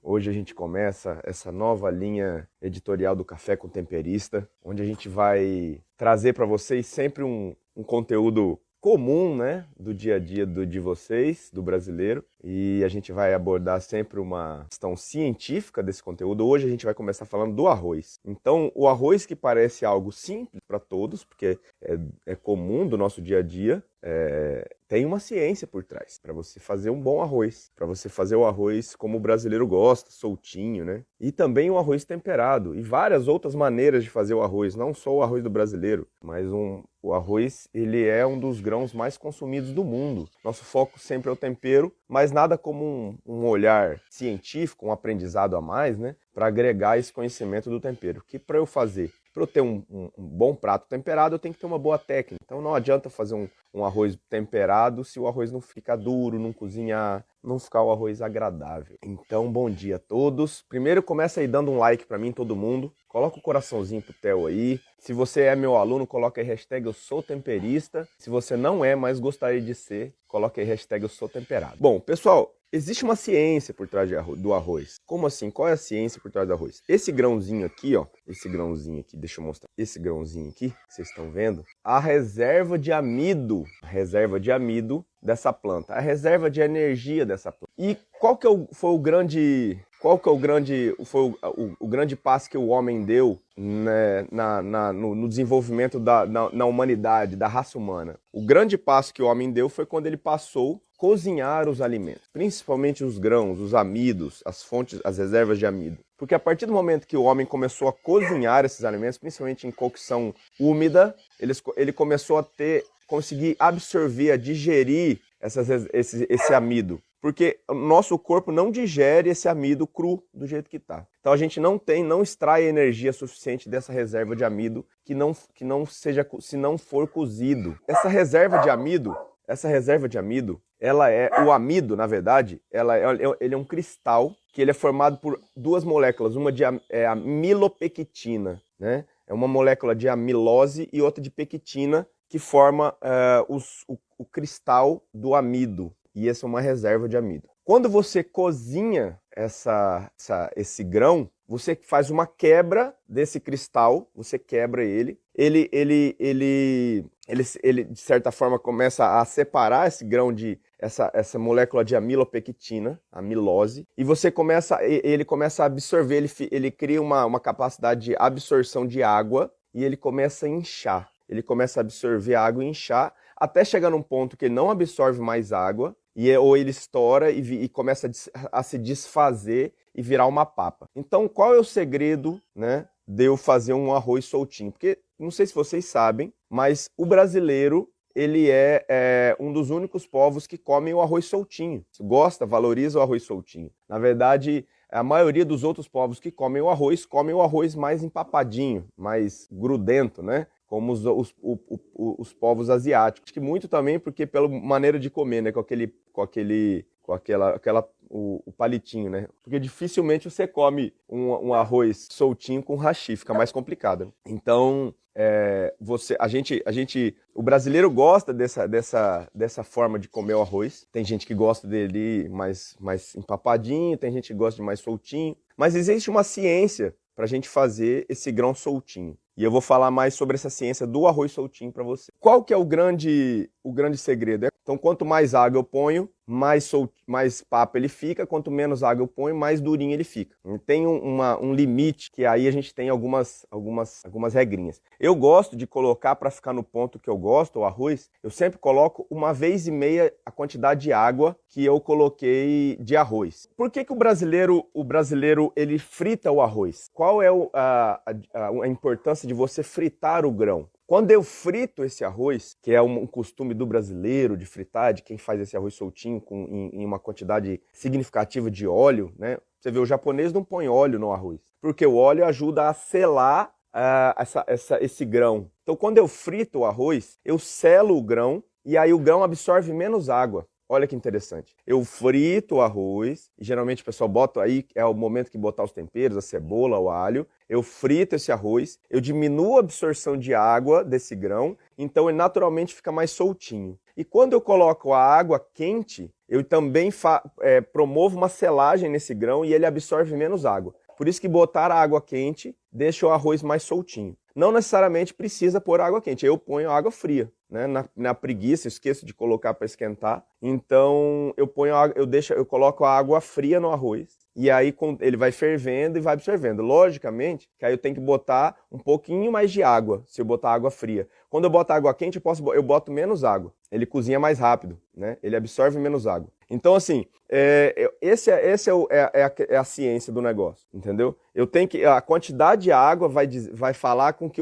Hoje a gente começa essa nova linha editorial do Café com Temperista, onde a gente vai trazer para vocês sempre um conteúdo comum, né, do dia a dia de vocês, do brasileiro, e a gente vai abordar sempre uma questão científica desse conteúdo. Hoje a gente vai começar falando do arroz. Então, o arroz, que parece algo simples para todos, porque é comum do nosso dia a dia, tem uma ciência por trás para você fazer um bom arroz, para você fazer o arroz como o brasileiro gosta, soltinho, né? E também o arroz temperado e várias outras maneiras de fazer o arroz, não só o arroz do brasileiro, mas o arroz, ele é um dos grãos mais consumidos do mundo. Nosso foco sempre é o tempero, mas nada como um olhar científico, um aprendizado a mais, né? Para agregar esse conhecimento do tempero. Que para eu fazer, para eu ter um bom prato temperado, eu tenho que ter uma boa técnica. Então não adianta fazer um arroz temperado se o arroz não ficar duro, não cozinhar, não ficar o arroz agradável. Então, bom dia a todos. Primeiro, começa aí dando um like para mim, todo mundo. Coloca o coraçãozinho pro Theo aí. Se você é meu aluno, coloca aí hashtag eu sou temperista. Se você não é, mas gostaria de ser, coloca aí hashtag eu sou temperado. Bom, pessoal, existe uma ciência por trás do arroz. Como assim? Qual é a ciência por trás do arroz? Esse grãozinho aqui, ó. Esse grãozinho aqui, deixa eu mostrar. Esse grãozinho aqui, que vocês estão vendo. A reserva de amido. A reserva de amido dessa planta. A reserva de energia dessa planta. E qual que foi o grande passo que o homem deu, né, no desenvolvimento na humanidade, da raça humana? O grande passo que o homem deu foi quando ele passou a cozinhar os alimentos, principalmente os grãos, os amidos, as fontes, as reservas de amido. Porque a partir do momento que o homem começou a cozinhar esses alimentos, principalmente em cocção úmida, ele começou a conseguir absorver, a digerir esse amido. Porque o nosso corpo não digere esse amido cru do jeito que está. Então a gente não extrai energia suficiente dessa reserva de amido se não for cozido. Essa reserva de amido, o amido, na verdade, ele é um cristal que ele é formado por duas moléculas, uma é a milopectina, né? É uma molécula de amilose e outra de pectina que forma o cristal do amido. E essa é uma reserva de amido. Quando você cozinha esse grão, você faz uma quebra desse cristal, você quebra ele de certa forma começa a separar esse grão essa molécula de amilopectina, amilose, e ele começa a absorver, ele cria uma capacidade de absorção de água e ele começa a inchar. Ele começa a absorver água e inchar até chegar num ponto que ele não absorve mais água, ou ele estoura e começa a se desfazer e virar uma papa. Então, qual é o segredo, né, de eu fazer um arroz soltinho? Porque, não sei se vocês sabem, mas o brasileiro, ele é um dos únicos povos que comem o arroz soltinho. Gosta, valoriza o arroz soltinho. Na verdade, a maioria dos outros povos que comem o arroz mais empapadinho, mais grudento, né? Como os povos asiáticos. Acho que muito também porque pela maneira de comer, né? O palitinho, né? Porque dificilmente você come um arroz soltinho com hashi, fica mais complicado. Então, o brasileiro gosta dessa forma de comer o arroz. Tem gente que gosta dele mais empapadinho, tem gente que gosta de mais soltinho. Mas existe uma ciência para a gente fazer esse grão soltinho. E eu vou falar mais sobre essa ciência do arroz soltinho para você. Qual que é o grande segredo? Então, quanto mais água eu ponho, mais papa ele fica. Quanto menos água eu ponho, mais durinho ele fica. Tem um limite, que aí a gente tem algumas regrinhas. Eu gosto de colocar, para ficar no ponto que eu gosto, o arroz, eu sempre coloco 1,5 vezes a quantidade de água que eu coloquei de arroz. Por que o brasileiro ele frita o arroz? Qual é a importância de você fritar o grão? Quando eu frito esse arroz, que é um costume do brasileiro de fritar, de quem faz esse arroz soltinho em uma quantidade significativa de óleo, né? Você vê, o japonês não põe óleo no arroz, porque o óleo ajuda a selar esse grão. Então, quando eu frito o arroz, eu selo o grão e aí o grão absorve menos água. Olha que interessante. Eu frito o arroz, e geralmente o pessoal bota aí, é o momento que botar os temperos, a cebola, o alho. Eu frito esse arroz, eu diminuo a absorção de água desse grão, então ele naturalmente fica mais soltinho. E quando eu coloco a água quente, eu também promovo uma selagem nesse grão e ele absorve menos água. Por isso que botar a água quente deixa o arroz mais soltinho. Não necessariamente precisa pôr água quente, eu ponho água fria, né? Na preguiça, eu esqueço de colocar para esquentar. Então eu coloco a água fria no arroz e aí ele vai fervendo e vai absorvendo. Logicamente que aí eu tenho que botar um pouquinho mais de água, se eu botar água fria. Quando eu boto água quente, eu boto menos água. Ele cozinha mais rápido, né? Ele absorve menos água. Então, assim, é a ciência do negócio, entendeu? A quantidade de água vai falar com que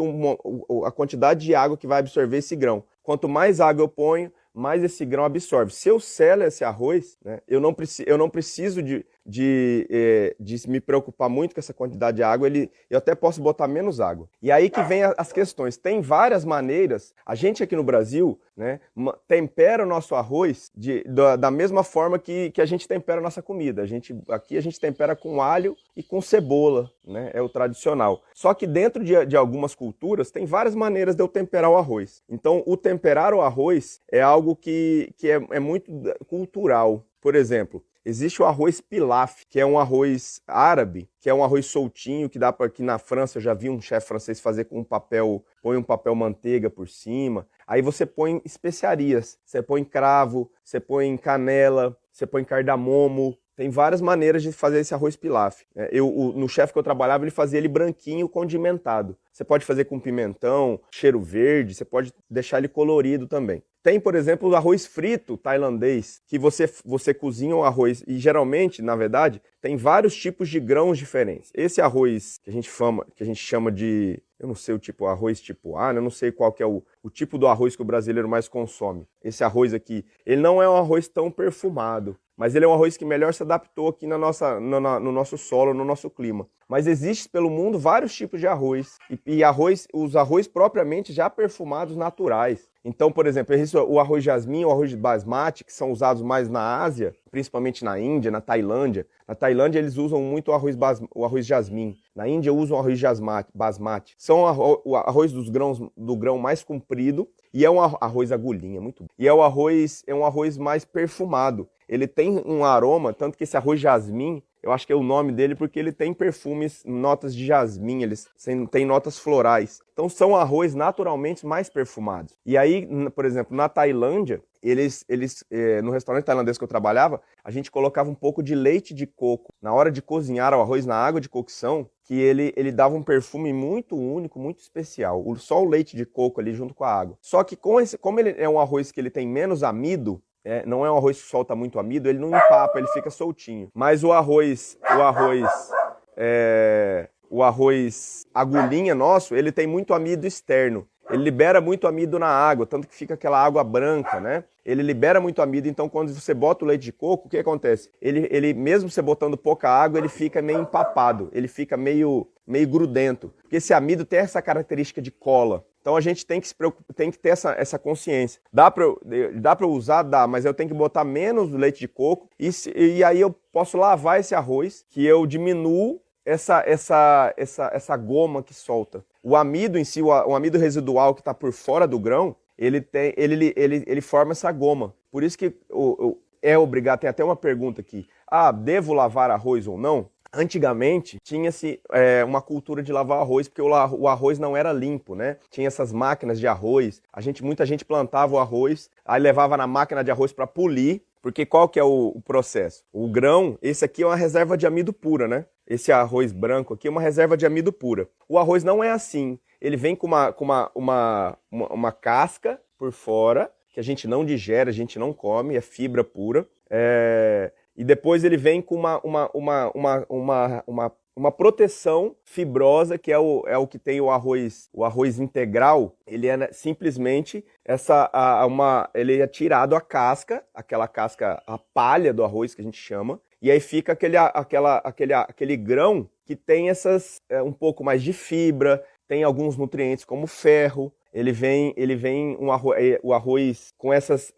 a quantidade de água que vai absorver esse grão. Quanto mais água eu ponho, mais esse grão absorve. Se eu selo esse arroz, né, eu não preciso de me preocupar muito com essa quantidade de água, eu até posso botar menos água. E aí que vem as questões. Tem várias maneiras. A gente aqui no Brasil, né, tempera o nosso arroz da mesma forma que a gente tempera a nossa comida. Aqui a gente tempera com alho e com cebola, né, é o tradicional. Só que dentro de algumas culturas tem várias maneiras de eu temperar o arroz. Então, o temperar o arroz é algo que é muito cultural. Por exemplo, existe o arroz pilaf, que é um arroz árabe, que é um arroz soltinho, que na França eu já vi um chefe francês fazer com põe um papel manteiga por cima. Aí você põe especiarias, você põe cravo, você põe canela, você põe cardamomo. Tem várias maneiras de fazer esse arroz pilaf. No chefe que eu trabalhava, ele fazia ele branquinho, condimentado. Você pode fazer com pimentão, cheiro verde, você pode deixar ele colorido também. Tem, por exemplo, o arroz frito tailandês, que você cozinha o arroz e geralmente, na verdade, tem vários tipos de grãos diferentes. Esse arroz que a gente chama de, eu não sei o tipo, arroz tipo A, né? Eu não sei qual que é o tipo do arroz que o brasileiro mais consome. Esse arroz aqui, ele não é um arroz tão perfumado, mas ele é um arroz que melhor se adaptou aqui no nosso solo, no nosso clima. Mas existe pelo mundo vários tipos de arroz, os arroz propriamente já perfumados naturais. Então, por exemplo, existe o arroz jasmim, o arroz basmati, que são usados mais na Ásia, principalmente na Índia, na Tailândia. Na Tailândia eles usam muito o arroz jasmim. Na Índia usam o arroz basmati. São o arroz do grão mais comprido e é um arroz agulhinha, muito bom. E é um arroz mais perfumado. Ele tem um aroma, tanto que esse arroz jasmim, eu acho que é o nome dele porque ele tem perfumes, notas de jasmim, eles têm notas florais. Então são arroz naturalmente mais perfumados. E aí, por exemplo, na Tailândia, no restaurante tailandês que eu trabalhava, a gente colocava um pouco de leite de coco na hora de cozinhar o arroz na água de cocção, que ele dava um perfume muito único, muito especial. Só o leite de coco ali junto com a água. Só que como ele é um arroz que ele tem menos amido, não é um arroz que solta muito amido, ele não empapa, ele fica soltinho. Mas o arroz agulhinha nosso, ele tem muito amido externo. Ele libera muito amido na água, tanto que fica aquela água branca, né? Ele libera muito amido, então quando você bota o leite de coco, o que acontece? Ele mesmo você botando pouca água, ele fica meio empapado, ele fica meio grudento. Porque esse amido tem essa característica de cola. Então a gente tem que ter essa consciência. Dá para usar? Dá, mas eu tenho que botar menos leite de coco e aí eu posso lavar esse arroz, que eu diminuo essa goma que solta. O amido em si, o amido residual que está por fora do grão, ele forma essa goma. Por isso que é obrigado, tem até uma pergunta aqui. Devo lavar arroz ou não? Antigamente, tinha-se uma cultura de lavar arroz, porque o arroz não era limpo, né? Tinha essas máquinas de arroz, muita gente plantava o arroz, aí levava na máquina de arroz para polir, porque qual que é o processo? O grão, esse aqui é uma reserva de amido pura, né? Esse arroz branco aqui é uma reserva de amido pura. O arroz não é assim, ele vem com uma casca por fora, que a gente não digere, a gente não come, é fibra pura, e depois ele vem com uma proteção fibrosa, que é o que tem o arroz integral. Ele é simplesmente ele é tirado a casca, aquela casca, a palha do arroz que a gente chama, e aí fica aquele grão que tem um pouco mais de fibra, tem alguns nutrientes como ferro. ele vem o arroz com essas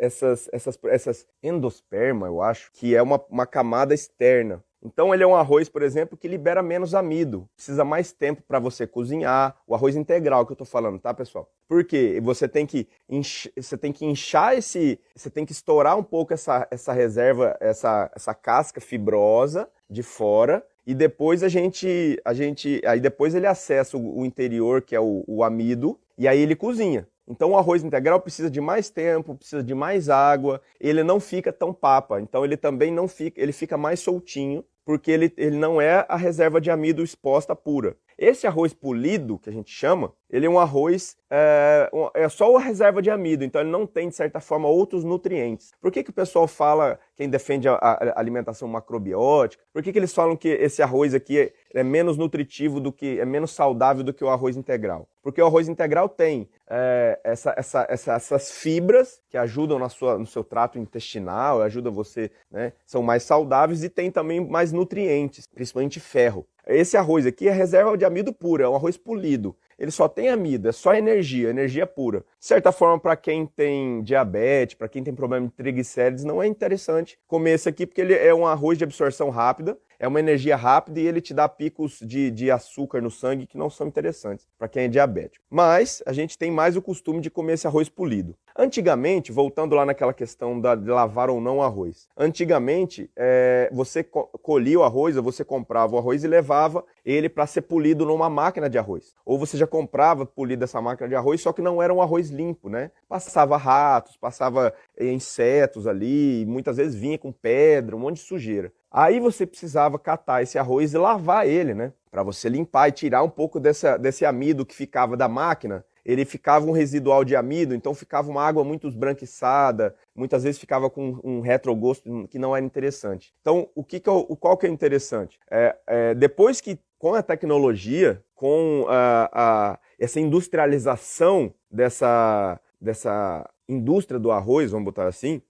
endosperma, eu acho, que é uma camada externa. Então ele é um arroz, por exemplo, que libera menos amido. Precisa mais tempo para você cozinhar. O arroz integral que eu estou falando, tá, pessoal? Porque você tem que inchar você tem que estourar um pouco essa reserva, essa casca fibrosa de fora. E depois aí depois ele acessa o interior, que é o amido, e aí ele cozinha. Então o arroz integral precisa de mais tempo, precisa de mais água, ele não fica tão papa, então ele também não fica, ele fica mais soltinho, porque ele não é a reserva de amido exposta pura. Esse arroz polido, que a gente chama, ele é um arroz, é só a reserva de amido, então ele não tem, de certa forma, outros nutrientes. Por que o pessoal fala, quem defende a alimentação macrobiótica, por que eles falam que esse arroz aqui é menos nutritivo é menos saudável do que o arroz integral? Porque o arroz integral tem essas fibras que ajudam no seu trato intestinal, ajudam você, né, são mais saudáveis e tem também mais nutrientes, principalmente ferro. Esse arroz aqui é reserva de amido pura, é um arroz polido. Ele só tem amido, é só energia pura. De certa forma, para quem tem diabetes, para quem tem problema de triglicérides, não é interessante comer esse aqui, porque ele é um arroz de absorção rápida, é uma energia rápida e ele te dá picos de açúcar no sangue que não são interessantes para quem é diabético. Mas a gente tem mais o costume de comer esse arroz polido. Antigamente, voltando lá naquela questão de lavar ou não o arroz, antigamente você colhia o arroz, ou você comprava o arroz e levava ele para ser polido numa máquina de arroz. Ou você já comprava polido essa máquina de arroz, só que não era um arroz limpo, né? Passava ratos, passava insetos ali, muitas vezes vinha com pedra, um monte de sujeira. Aí você precisava catar esse arroz e lavar ele, né? Para você limpar e tirar um pouco desse amido que ficava da máquina. Ele ficava um residual de amido, então ficava uma água muito esbranquiçada, muitas vezes ficava com um retrogosto que não era interessante. Então, qual que é interessante? Depois que, com a tecnologia, com essa industrialização dessa indústria do arroz, vamos botar assim,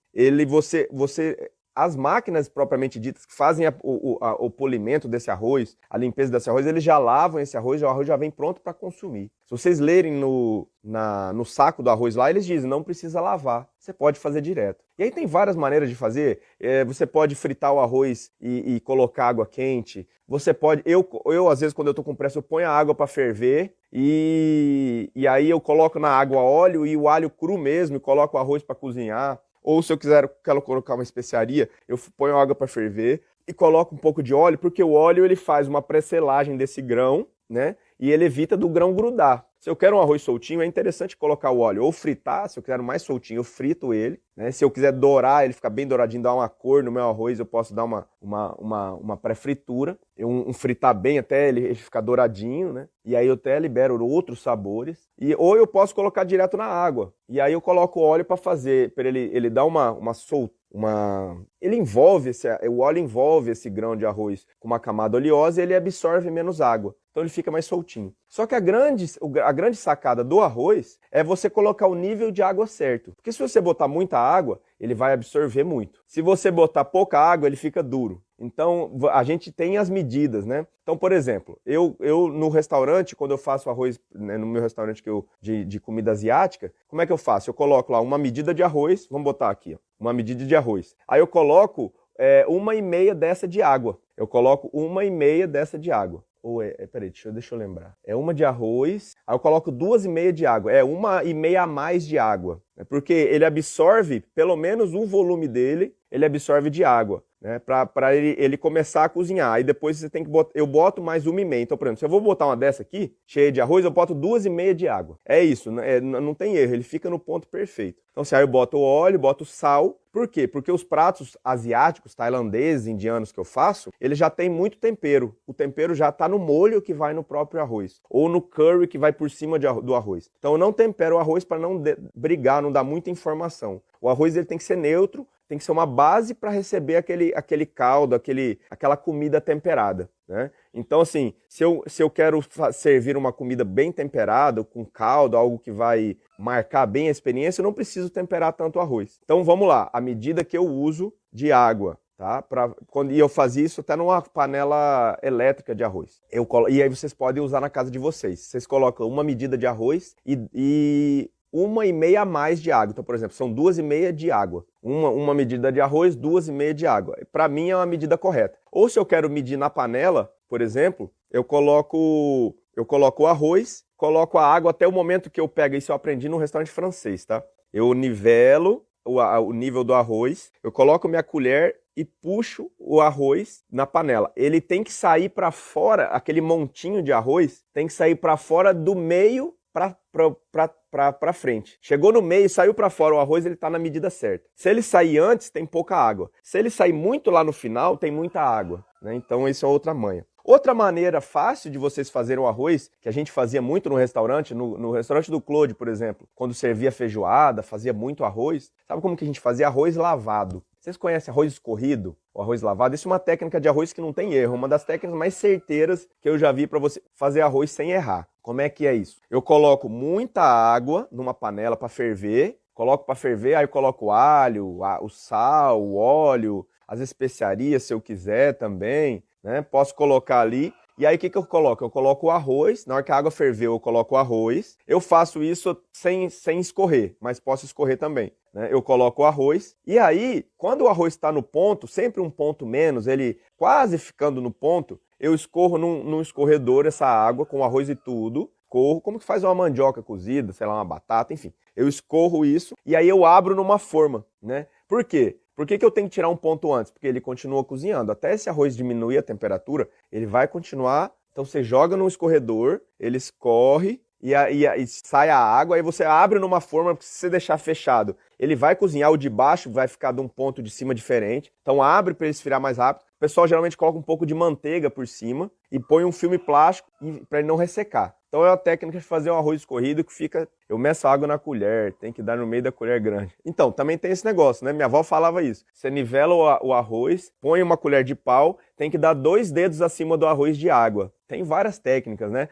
as máquinas propriamente ditas que fazem o polimento desse arroz, a limpeza desse arroz, eles já lavam esse arroz e o arroz já vem pronto para consumir. Se vocês lerem no saco do arroz lá, eles dizem, não precisa lavar, você pode fazer direto. E aí tem várias maneiras de fazer, você pode fritar o arroz e colocar água quente, você pode, eu às vezes quando eu estou com pressa eu ponho a água para ferver e aí eu coloco na água óleo e o alho cru mesmo e coloco o arroz para cozinhar. Ou se eu quero colocar uma especiaria, eu ponho água para ferver e coloco um pouco de óleo, porque o óleo ele faz uma pré-selagem desse grão, né? E ele evita do grão grudar. Se eu quero um arroz soltinho, é interessante colocar o óleo ou fritar, se eu quero mais soltinho, eu frito ele, né? Se eu quiser dourar, ele fica bem douradinho, dar uma cor no meu arroz, eu posso dar uma pré-fritura, fritar bem até ele ficar douradinho, né? E aí eu até libero outros sabores. Ou eu posso colocar direto na água. E aí eu coloco o óleo para fazer, para ele dar uma soltura. O óleo envolve esse grão de arroz com uma camada oleosa e ele absorve menos água. Então ele fica mais soltinho. Só que a grande sacada do arroz é você colocar o nível de água certo. Porque se você botar muita água, ele vai absorver muito. Se você botar pouca água, ele fica duro. Então a gente tem as medidas, né? Então, por exemplo, eu no restaurante, quando eu faço arroz, né, no meu restaurante de comida asiática, como é que eu faço? Eu coloco lá uma medida de arroz, vamos botar aqui, ó, uma medida de arroz. Aí eu coloco 1,5 dessa de água. Eu coloco 1,5 dessa de água. Peraí, deixa eu lembrar. É uma de arroz, aí eu coloco 2,5 de água. 1,5 a mais de água. Porque ele absorve, pelo menos o volume dele, ele absorve de água, né? Para ele começar a cozinhar. Aí depois você tem que botar, eu boto mais 1,5. Então, por exemplo, se eu vou botar uma dessa aqui, cheia de arroz, eu boto 2,5 de água. É isso, não tem erro, ele fica no ponto perfeito. Então, aí eu boto o óleo, boto sal. Por quê? Porque os pratos asiáticos, tailandeses, indianos que eu faço, eles já têm muito tempero. O tempero já está no molho que vai no próprio arroz. Ou no curry que vai por cima do arroz. Então eu não tempero o arroz para não brigar, não dar muita informação. O arroz ele tem que ser neutro, tem que ser uma base para receber aquele caldo, aquela comida temperada, né? Então, assim, se eu quero servir uma comida bem temperada, com caldo, algo que vai marcar bem a experiência, eu não preciso temperar tanto o arroz. Então, vamos lá. A medida que eu uso de água tá? E eu fazia isso até numa panela elétrica de arroz. E aí vocês podem usar na casa de vocês. Vocês colocam uma medida de arroz e 1,5 a mais de água. Então, por exemplo, são 2,5 de água. Uma medida de arroz, 2,5 de água. Para mim é uma medida correta. Ou se eu quero medir na panela, por exemplo, eu coloco o arroz, coloco a água até o momento que eu pego. Isso eu aprendi num restaurante francês, tá? Eu nivelo o nível do arroz, eu coloco minha colher e puxo o arroz na panela. Ele tem que sair para fora, aquele montinho de arroz tem que sair para fora do meio para frente. Chegou no meio, saiu para fora o arroz, ele está na medida certa. Se ele sair antes, tem pouca água. Se ele sair muito lá no final, tem muita água, né? Então isso é outra manha. Outra maneira fácil de vocês fazerem o arroz, que a gente fazia muito no restaurante, no restaurante do Claude, por exemplo, quando servia feijoada, fazia muito arroz. Sabe como que a gente fazia arroz lavado? Vocês conhecem arroz escorrido, ou arroz lavado? Isso é uma técnica de arroz que não tem erro, uma das técnicas mais certeiras que eu já vi para você fazer arroz sem errar. Como é que é isso? Eu coloco muita água numa panela para ferver, aí eu coloco o alho, o sal, o óleo, as especiarias se eu quiser também, né? Posso colocar ali. E aí o que eu coloco? Eu coloco o arroz, na hora que a água ferveu eu coloco o arroz. Eu faço isso sem escorrer, mas posso escorrer também, né? Eu coloco o arroz e aí, quando o arroz está no ponto, sempre um ponto menos, ele quase ficando no ponto, eu escorro num escorredor essa água com arroz e tudo. Escorro, como que faz uma mandioca cozida, sei lá, uma batata, enfim. Eu escorro isso e aí eu abro numa forma, né? Por quê? Por que eu tenho que tirar um ponto antes? Porque ele continua cozinhando. Até esse arroz diminuir a temperatura, ele vai continuar. Então você joga no escorredor, ele escorre e sai a água. Aí você abre numa forma, porque se você deixar fechado, ele vai cozinhar. O de baixo vai ficar de um ponto de cima diferente. Então abre para ele esfriar mais rápido. O pessoal geralmente coloca um pouco de manteiga por cima e põe um filme plástico para ele não ressecar. Então é uma técnica de fazer um arroz escorrido que fica... Eu meço a água na colher, tem que dar no meio da colher grande. Então, também tem esse negócio, né? Minha avó falava isso. Você nivela o arroz, põe uma colher de pau, tem que dar 2 dedos acima do arroz de água. Tem várias técnicas, né?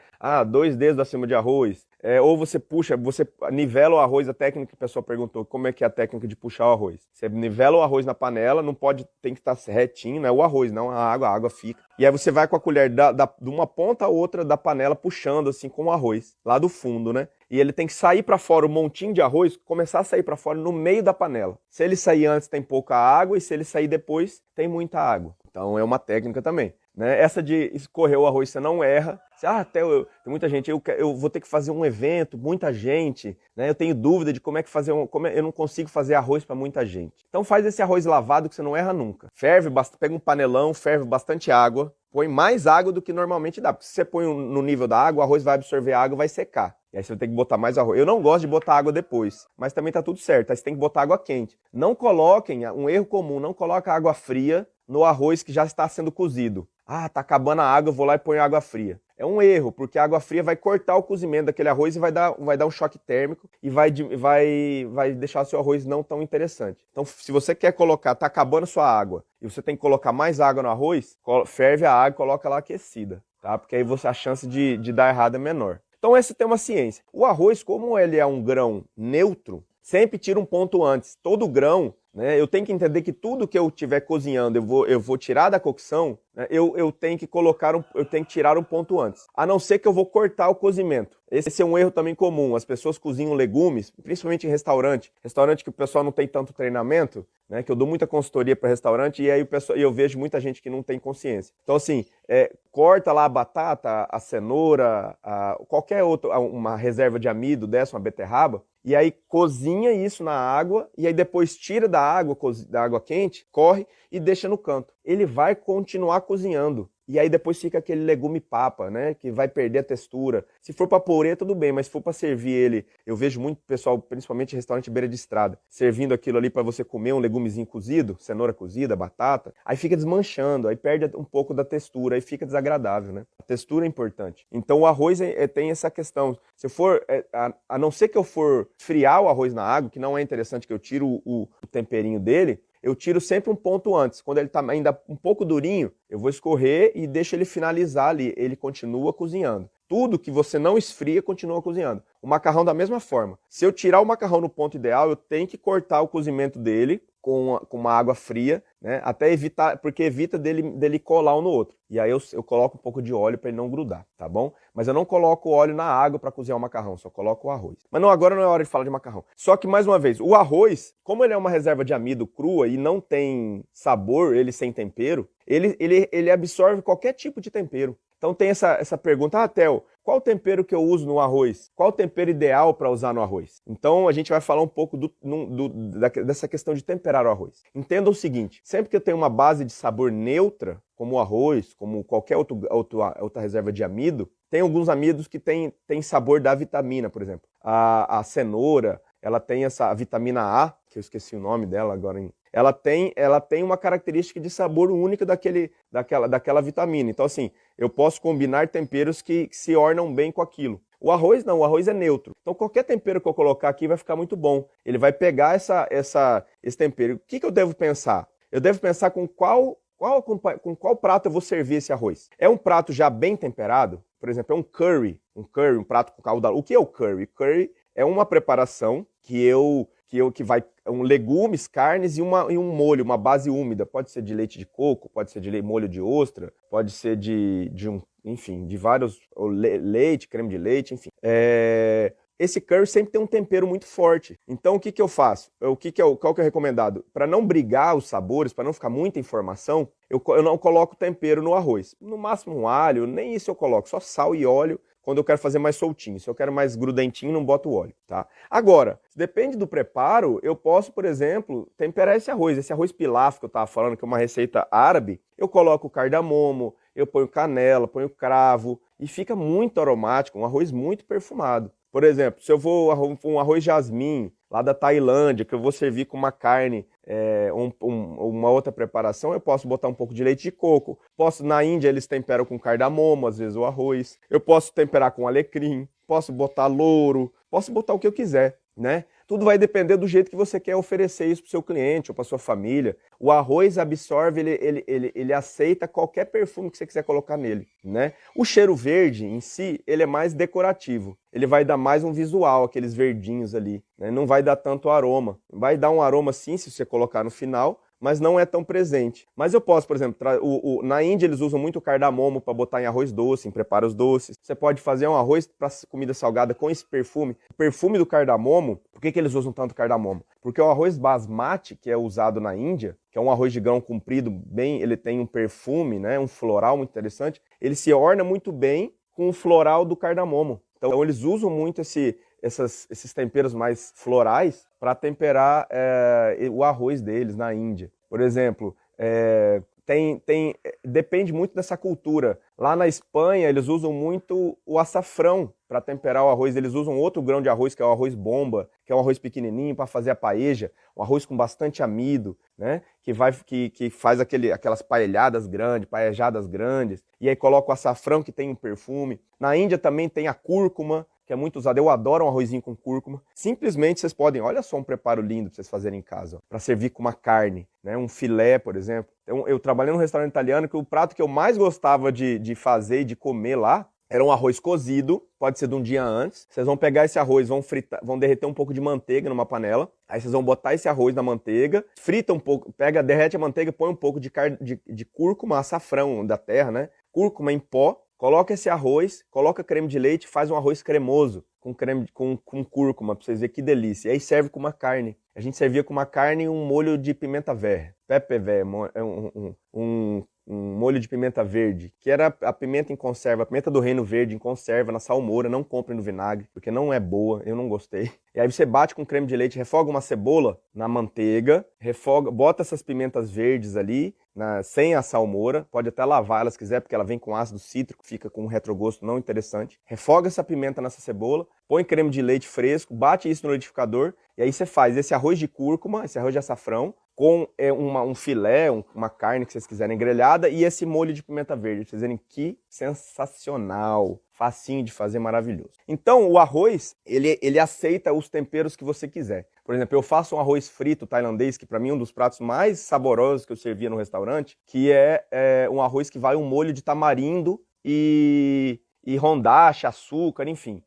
2 dedos acima de arroz. Ou você puxa, você nivela o arroz, a técnica que a pessoa perguntou, como é que é a técnica de puxar o arroz? Você nivela o arroz na panela, tem que estar retinho, né? O arroz, não a água fica. E aí você vai com a colher de uma ponta a outra da panela, puxando assim com o arroz, lá do fundo, né? E ele tem que sair para fora, o montinho de arroz, começar a sair para fora no meio da panela. Se ele sair antes, tem pouca água, e se ele sair depois, tem muita água. Então é uma técnica também, né? Essa de escorrer o arroz, você não erra. Tem muita gente, eu vou ter que fazer um evento, muita gente, né? Eu tenho dúvida de como é que fazer, eu não consigo fazer arroz para muita gente. Então faz esse arroz lavado que você não erra nunca. Pega um panelão, ferve bastante água, põe mais água do que normalmente dá, porque se você põe no nível da água, o arroz vai absorver a água e vai secar. E aí você vai ter que botar mais arroz. Eu não gosto de botar água depois, mas também tá tudo certo. Aí você tem que botar água quente. Não coloquem, um erro comum, não coloca água fria no arroz que já está sendo cozido. Tá acabando a água, eu vou lá e ponho água fria. É um erro, porque a água fria vai cortar o cozimento daquele arroz e vai dar um choque térmico e vai deixar o seu arroz não tão interessante. Então, se você quer colocar, tá acabando a sua água e você tem que colocar mais água no arroz, ferve a água e coloca lá aquecida, tá? Porque aí a chance de dar errado é menor. Então, essa tem uma ciência. O arroz, como ele é um grão neutro, sempre tira um ponto antes. Todo grão, né, eu tenho que entender que tudo que eu estiver cozinhando, eu vou tirar da cocção, né, eu tenho que tirar um ponto antes. A não ser que eu vou cortar o cozimento. Esse é um erro também comum. As pessoas cozinham legumes, principalmente em restaurante que o pessoal não tem tanto treinamento, né, que eu dou muita consultoria para restaurante e aí eu vejo muita gente que não tem consciência. Então assim, corta lá a batata, a cenoura, qualquer outra, uma reserva de amido dessa, uma beterraba, e aí cozinha isso na água, e aí depois tira da água quente, corre e deixa no canto. Ele vai continuar cozinhando. E aí depois fica aquele legume papa, né? Que vai perder a textura. Se for para purê, tudo bem, mas se for para servir ele, eu vejo muito pessoal, principalmente em restaurante beira de estrada, servindo aquilo ali para você comer um legumezinho cozido, cenoura cozida, batata, aí fica desmanchando, aí perde um pouco da textura, aí fica desagradável, né? A textura é importante. Então o arroz tem essa questão. Se eu for, a não ser que eu for friar o arroz na água, que não é interessante que eu tiro o temperinho dele, eu tiro sempre um ponto antes. Quando ele está ainda um pouco durinho, eu vou escorrer e deixo ele finalizar ali. Ele continua cozinhando. Tudo que você não esfria continua cozinhando. O macarrão da mesma forma. Se eu tirar o macarrão no ponto ideal, eu tenho que cortar o cozimento dele, com uma água fria, né? Até evitar, porque evita dele colar um no outro. E aí eu coloco um pouco de óleo para ele não grudar, tá bom? Mas eu não coloco óleo na água para cozinhar o macarrão, só coloco o arroz. Mas não, agora não é hora de falar de macarrão. Só que, mais uma vez, o arroz, como ele é uma reserva de amido crua e não tem sabor, ele sem tempero, ele absorve qualquer tipo de tempero. Então tem essa pergunta, Theo, qual tempero que eu uso no arroz? Qual o tempero ideal para usar no arroz? Então a gente vai falar um pouco dessa questão de temperar o arroz. Entenda o seguinte, sempre que eu tenho uma base de sabor neutra, como o arroz, como qualquer outra reserva de amido, tem alguns amidos que tem sabor da vitamina, por exemplo. A cenoura, ela tem a vitamina A, que eu esqueci o nome dela agora, ela tem uma característica de sabor única daquela vitamina. Então, assim, eu posso combinar temperos que se ornam bem com aquilo. O arroz não, o arroz é neutro. Então, qualquer tempero que eu colocar aqui vai ficar muito bom. Ele vai pegar esse tempero. O que eu devo pensar? Eu devo pensar com qual prato eu vou servir esse arroz. É um prato já bem temperado? Por exemplo, é um curry, um prato com caldo. O que é o curry? Curry é uma preparação que vai legumes, carnes e um molho, uma base úmida. Pode ser de leite de coco, pode ser de molho de ostra, pode ser enfim, de vários leite, creme de leite, enfim. Esse curry sempre tem um tempero muito forte. Então, o que eu faço? Qual que é o recomendado? Para não brigar os sabores, para não ficar muita informação, eu não coloco tempero no arroz. No máximo um alho, nem isso eu coloco, só sal e óleo quando eu quero fazer mais soltinho. Se eu quero mais grudentinho, não boto óleo, tá? Agora, depende do preparo, eu posso, por exemplo, temperar esse arroz pilaf que eu estava falando, que é uma receita árabe, eu coloco cardamomo, eu ponho canela, ponho cravo, e fica muito aromático, um arroz muito perfumado. Por exemplo, se eu vou um arroz jasmim, lá da Tailândia, que eu vou servir com uma carne, uma outra preparação, eu posso botar um pouco de leite de coco. Na Índia eles temperam com cardamomo, às vezes o arroz. Eu posso temperar com alecrim, posso botar louro, posso botar o que eu quiser, né? Tudo vai depender do jeito que você quer oferecer isso para o seu cliente ou para sua família. O arroz absorve, ele aceita qualquer perfume que você quiser colocar nele, né? O cheiro verde em si, ele é mais decorativo. Ele vai dar mais um visual, aqueles verdinhos ali, né? Não vai dar tanto aroma. Vai dar um aroma sim, se você colocar no final, mas não é tão presente. Mas eu posso, por exemplo, na Índia eles usam muito cardamomo para botar em arroz doce, em preparos doces. Você pode fazer um arroz para comida salgada com esse perfume. O perfume do cardamomo, por que eles usam tanto cardamomo? Porque o arroz basmati, que é usado na Índia, que é um arroz de grão comprido, ele tem um perfume, né, um floral muito interessante, ele se orna muito bem com o floral do cardamomo. Então eles usam muito esses temperos mais florais para temperar o arroz deles na Índia. Por exemplo, depende muito dessa cultura. Lá na Espanha, eles usam muito o açafrão para temperar o arroz. Eles usam outro grão de arroz, que é o arroz bomba, que é um arroz pequenininho para fazer a paella, um arroz com bastante amido, né? Que faz aquelas paejadas grandes, e aí coloca o açafrão, que tem um perfume. Na Índia também tem a cúrcuma, que é muito usado. Eu adoro um arrozinho com cúrcuma. Simplesmente vocês podem, olha só um preparo lindo para vocês fazerem em casa, para servir com uma carne, né? Um filé, por exemplo. Eu trabalhei num restaurante italiano que o prato que eu mais gostava de fazer e de comer lá era um arroz cozido, pode ser de um dia antes. Vocês vão pegar esse arroz, vão derreter um pouco de manteiga numa panela. Aí vocês vão botar esse arroz na manteiga, frita um pouco, derrete a manteiga, põe um pouco de cúrcuma, açafrão da terra, né? Cúrcuma em pó. Coloca esse arroz, coloca creme de leite, faz um arroz cremoso com cúrcuma, pra vocês verem que delícia. E aí serve com uma carne. A gente servia com uma carne e um molho de pimenta verde. Pepe verde, um molho de pimenta verde, que era a pimenta em conserva, a pimenta do Reino Verde em conserva, na salmoura, não compre no vinagre, porque não é boa, eu não gostei. E aí você bate com creme de leite, refoga uma cebola na manteiga, bota essas pimentas verdes ali, sem a salmoura, pode até lavar ela se quiser, porque ela vem com ácido cítrico, fica com um retrogosto não interessante. Refoga essa pimenta nessa cebola, põe creme de leite fresco, bate isso no liquidificador, e aí você faz esse arroz de cúrcuma, esse arroz de açafrão, com um filé, uma carne que vocês quiserem grelhada e esse molho de pimenta verde. Vocês verem que sensacional, facinho de fazer, maravilhoso. Então o arroz, ele aceita os temperos que você quiser. Por exemplo, eu faço um arroz frito tailandês, que para mim é um dos pratos mais saborosos que eu servia no restaurante, que é um arroz que vai um molho de tamarindo e rondache, açúcar, enfim.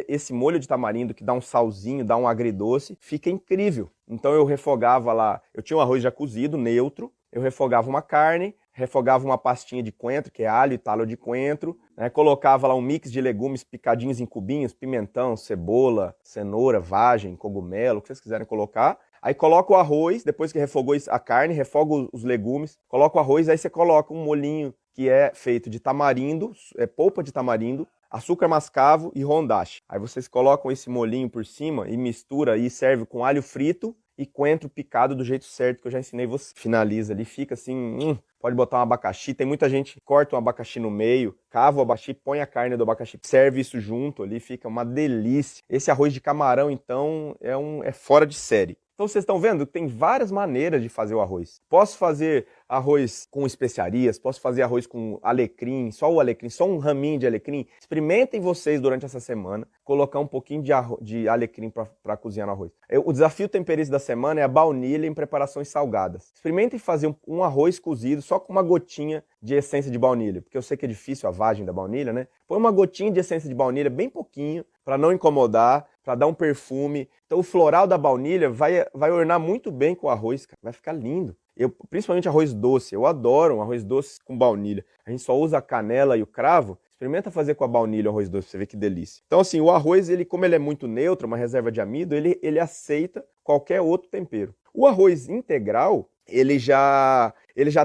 Esse molho de tamarindo que dá um salzinho, dá um agridoce, fica incrível. Então eu refogava lá, eu tinha um arroz já cozido, neutro, eu refogava uma carne, refogava uma pastinha de coentro, que é alho e talo de coentro, né? Colocava lá um mix de legumes picadinhos em cubinhos, pimentão, cebola, cenoura, vagem, cogumelo, o que vocês quiserem colocar. Aí coloca o arroz, depois que refogou a carne, refoga os legumes, coloca o arroz, aí você coloca um molhinho que é feito de tamarindo, polpa de tamarindo, açúcar mascavo e rondache. Aí vocês colocam esse molhinho por cima e mistura e serve com alho frito e coentro picado do jeito certo que eu já ensinei você. Finaliza ali, fica assim, pode botar um abacaxi. Tem muita gente que corta um abacaxi no meio, cava o abacaxi, põe a carne do abacaxi, serve isso junto ali, fica uma delícia. Esse arroz de camarão, então, é fora de série. Então vocês estão vendo que tem várias maneiras de fazer o arroz. Posso fazer arroz com especiarias, posso fazer arroz com alecrim, só um raminho de alecrim. Experimentem vocês durante essa semana colocar um pouquinho de alecrim para cozinhar no arroz. O desafio temperista da semana é a baunilha em preparações salgadas. Experimentem fazer um arroz cozido só com uma gotinha de essência de baunilha, porque eu sei que é difícil a vagem da baunilha, né? Põe uma gotinha de essência de baunilha, bem pouquinho, para não incomodar, para dar um perfume. Então o floral da baunilha vai ornar muito bem com o arroz, cara. Vai ficar lindo. Principalmente arroz doce, eu adoro um arroz doce com baunilha. A gente só usa a canela e o cravo. Experimenta fazer com a baunilha o arroz doce, pra você ver que delícia. Então assim, o arroz, como ele é muito neutro, uma reserva de amido, ele aceita qualquer outro tempero. O arroz integral, ele já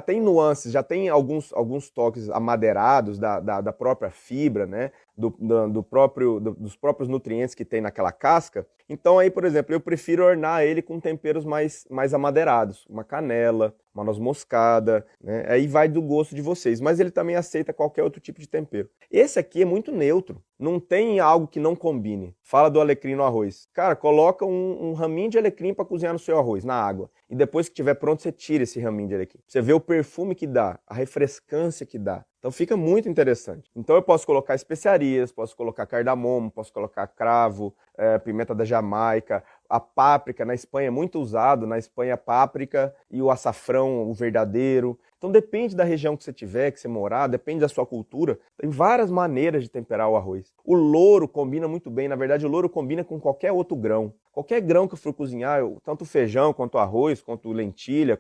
tem nuances, já tem alguns toques amadeirados da própria fibra, né? Dos próprios nutrientes que tem naquela casca. Então aí, por exemplo, eu prefiro ornar ele com temperos mais amadeirados, uma canela, uma noz moscada, né? Aí vai do gosto de vocês, mas ele também aceita qualquer outro tipo de tempero. Esse aqui é muito neutro, não tem algo que não combine. Fala do alecrim no arroz. Cara, coloca um raminho de alecrim para cozinhar no seu arroz, na água. E depois que estiver pronto, você tira esse raminho de alecrim. Você vê o perfume que dá, a refrescância que dá. Então fica muito interessante. Então eu posso colocar especiarias, posso colocar cardamomo, posso colocar cravo, pimenta da Jamaica, a páprica. Na Espanha é muito usado, na Espanha a páprica e o açafrão, o verdadeiro. Então depende da região que você tiver, que você morar, depende da sua cultura. Tem várias maneiras de temperar o arroz. O louro combina muito bem, na verdade o louro combina com qualquer outro grão. Qualquer grão que eu for cozinhar, tanto feijão, quanto arroz, quanto lentilha,